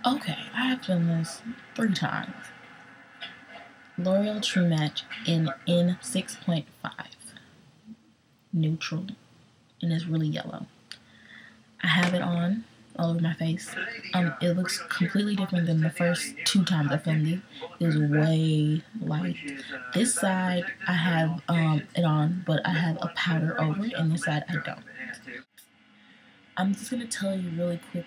Okay, I have done this 3 times. L'Oreal True Match in N6.5. Neutral. And it's really yellow. I have it on all over my face. It looks completely different than the first 2 times I filmed it. It was way light. This side I have it on, but I have a powder over it, and this side I don't. I'm just gonna tell you really quick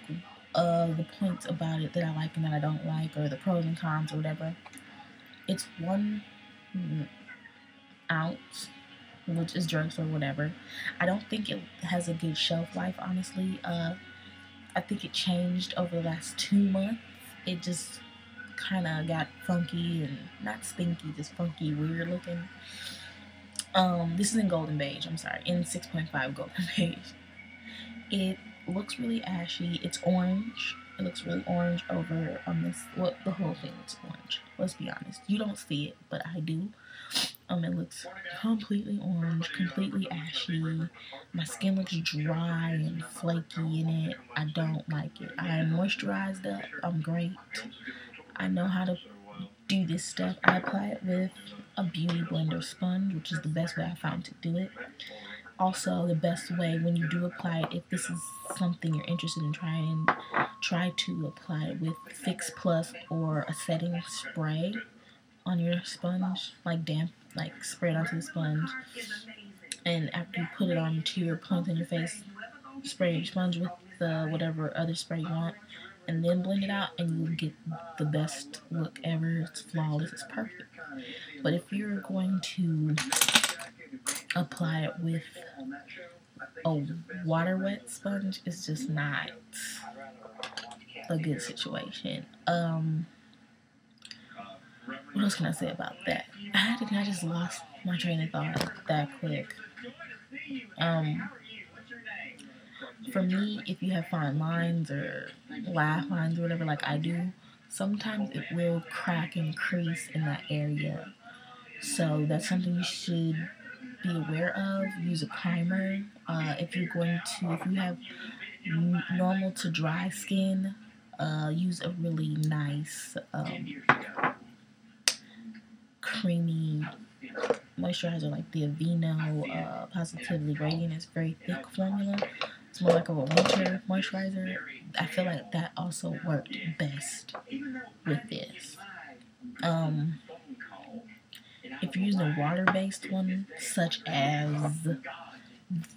the points about it that I like and that I don't like, or the pros and cons or whatever. It's 1 ounce, which is drugs or whatever. I don't think it has a good shelf life, honestly. I think it changed over the last 2 months. It just kind of got funky and not stinky, just funky, weird looking. This is in golden beige. I'm sorry, N6.5 golden beige. It looks really ashy. It's orange. It looks really orange over on this. Well, the whole thing looks orange. Let's be honest. You don't see it, but I do. It looks completely orange, completely ashy. My skin looks dry and flaky in it. I don't like it. I am moisturized up. I'm great. I know how to do this stuff. I apply it with a beauty blender sponge, which is the best way I found to do it. Also, the best way when you do apply it, if this is something you're interested in trying, try to apply it with Fix Plus or a setting spray on your sponge, like damp, like spray it onto the sponge. And after you put it onto your plants in your face, spray your sponge with whatever other spray you want, and then blend it out, and you'll get the best look ever. It's flawless. It's perfect. But if you're going to apply it with a water wet sponge, it's just not a good situation. What else can I say about that? I just lost my train of thought that quick. For me, if you have fine lines or laugh lines or whatever like I do, sometimes it will crack and crease in that area. So that's something you should be aware of. Use a primer. If you have normal to dry skin, use a really nice creamy moisturizer like the Aveeno Positively Radiant. It's very thick formula. It's more like a winter moisturizer. I feel like that also worked best with this. If you're using a water-based one, such as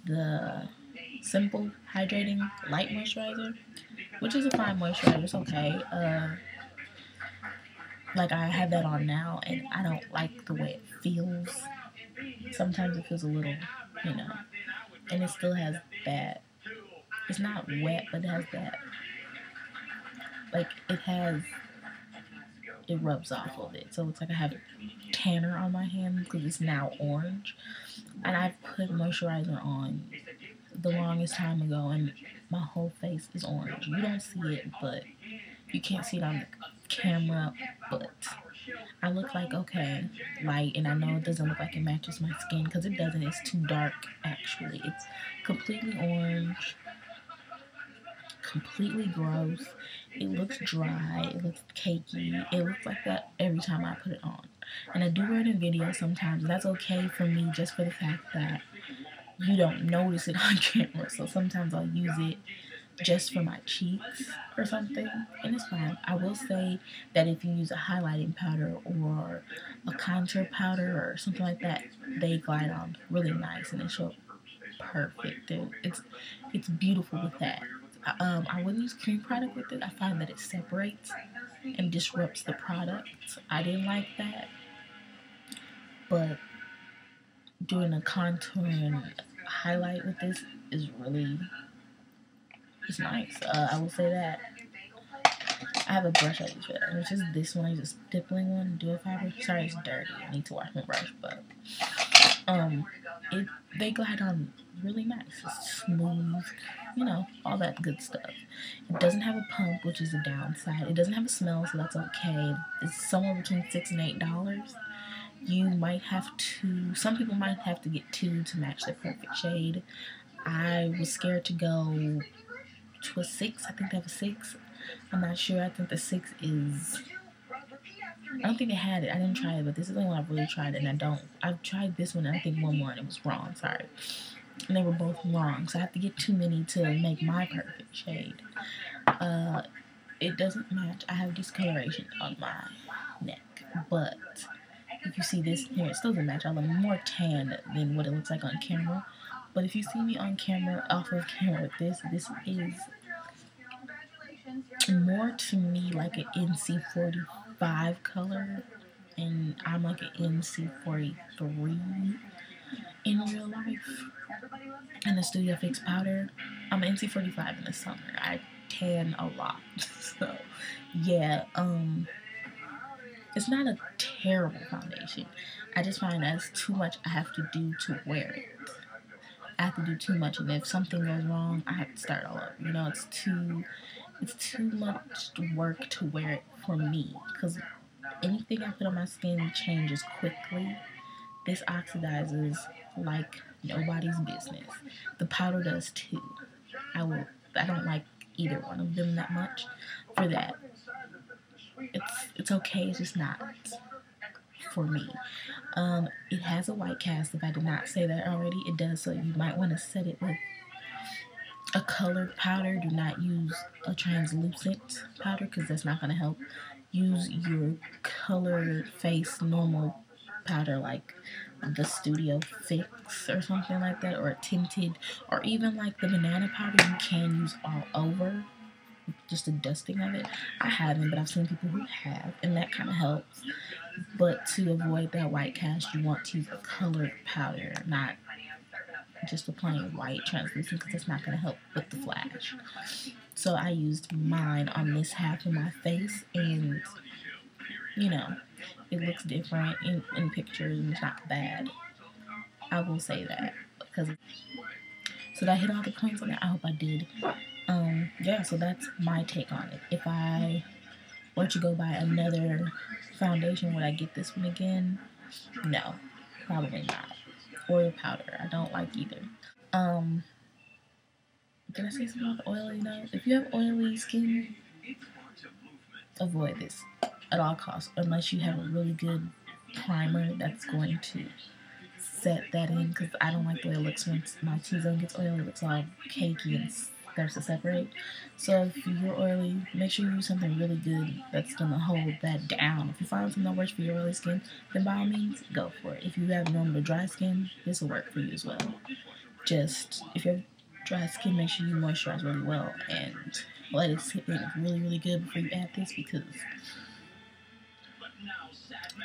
the Simple Hydrating Light Moisturizer, which is a fine moisturizer, it's okay. Like I have that on now, and I don't like the way it feels. Sometimes it feels a little, and it still has that. It's not wet, but it has that. Like it rubs off of it, so it's like I have tanner on my hands because it's now orange. And I've put moisturizer on the longest time ago, and my whole face is orange. You don't see it, but you can't see it on the camera, but I look like, okay, light, and I know it doesn't look like it matches my skin, because it doesn't. It's too dark, actually. It's completely orange, completely gross. It looks dry, it looks cakey. It looks like that every time I put it on. And I do wear it in videos sometimes, and that's okay for me, just for the fact that you don't notice it on camera. So sometimes I'll use it just for my cheeks or something, and it's fine. I will say that if you use a highlighting powder or a contour powder or something like that, they glide on really nice and they show up perfect. It's beautiful with that. I wouldn't use cream product with it. I find that it separates and disrupts the product. I didn't like that, but doing a contour and highlight with this is really, it's nice. I will say that. I have a brush I use for that, which is this one. I use a stippling one, dual fiber. Sorry, it's dirty. I need to wash my brush, but they glide on really nice. It's smooth, all that good stuff. It doesn't have a pump, which is a downside. It doesn't have a smell, so that's okay. It's somewhere between $6 and $8. You might have to, some people might have to get 2 to match the perfect shade. I was scared to go to a 6. I think they have a 6. I'm not sure. I think the 6 is... I don't think they had it. I didn't try it, but this is the only one I've really tried, and I've tried this one and I think one more and it was wrong. Sorry. And they were both wrong, so I have to get too many to make my perfect shade. It doesn't match. I have discoloration on my neck, but if you see this here, it still doesn't match. I look more tan than what it looks like on camera. But if you see me on camera, off of camera with this is more to me like an NC45 color, and I'm like an NC43 in real life. In the studio Fix Powder, I'm an NC45 in the summer. I tan a lot, so yeah. It's not a terrible foundation. I just find that it's too much I have to do to wear it. I have to do too much, and if something goes wrong, I have to start all over. You know, it's too much work to wear it for me, because anything I put on my skin changes quickly. This oxidizes like nobody's business. The powder does too. I don't like either one of them that much for that. It's okay, it's just not for me. It has a white cast. If I did not say that already, it does, so you might want to set it with a colored powder. Do not use a translucent powder because that's not going to help. Use your colored face normal powder like the Studio Fix or something like that, or a tinted, or even like the banana powder you can use all over, just a dusting of it. I haven't, but I've seen people who have, and that kind of helps. But to avoid that white cast, you want to use a colored powder, not just a plain white translucent, because it's not going to help with the flash. So I used mine on this half of my face, and you know, it looks different in pictures, and it's not bad. I will say that. So did I hit all the points on that? I hope I did. Yeah, so that's my take on it. If I were to go buy another foundation, would I get this one again? No, probably not. Or powder. I don't like either. Did I say something about the oily nose? If you have oily skin, avoid this at all costs, unless you have a really good primer that's going to set that in, because I don't like the way it looks when my T-zone gets oily. It looks all cakey and starts to separate. So if you're oily, make sure you use something really good that's going to hold that down. If you find something that works for your oily skin, then by all means, go for it. If you have normal dry skin, this will work for you as well. Just, if you have dry skin, make sure you moisturize really well and let it sit in really, really good before you add this, because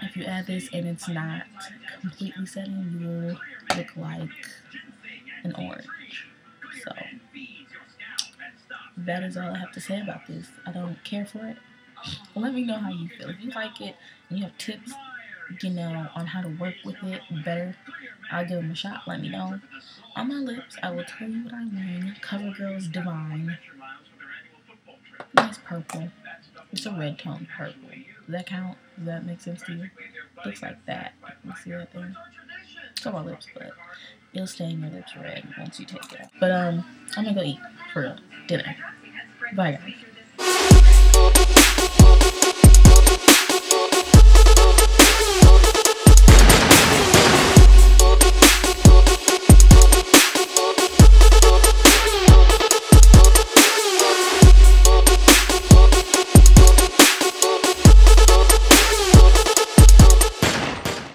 if you add this and it's not completely setting, you will look like an orange. So that is all I have to say about this. I don't care for it. Well, let me know how you feel. If you like it and you have tips, you know, on how to work with it better, I'll give them a shot. Let me know. On my lips, I will tell you what I'm wearing. Covergirl's Divine. Nice purple. It's a red tone purple. Does that count? Does that make sense to you? Looks like that. You see that there? It's on my lips, but it'll stain your lips red once you take it off. But I'm gonna go eat for dinner. Bye, guys.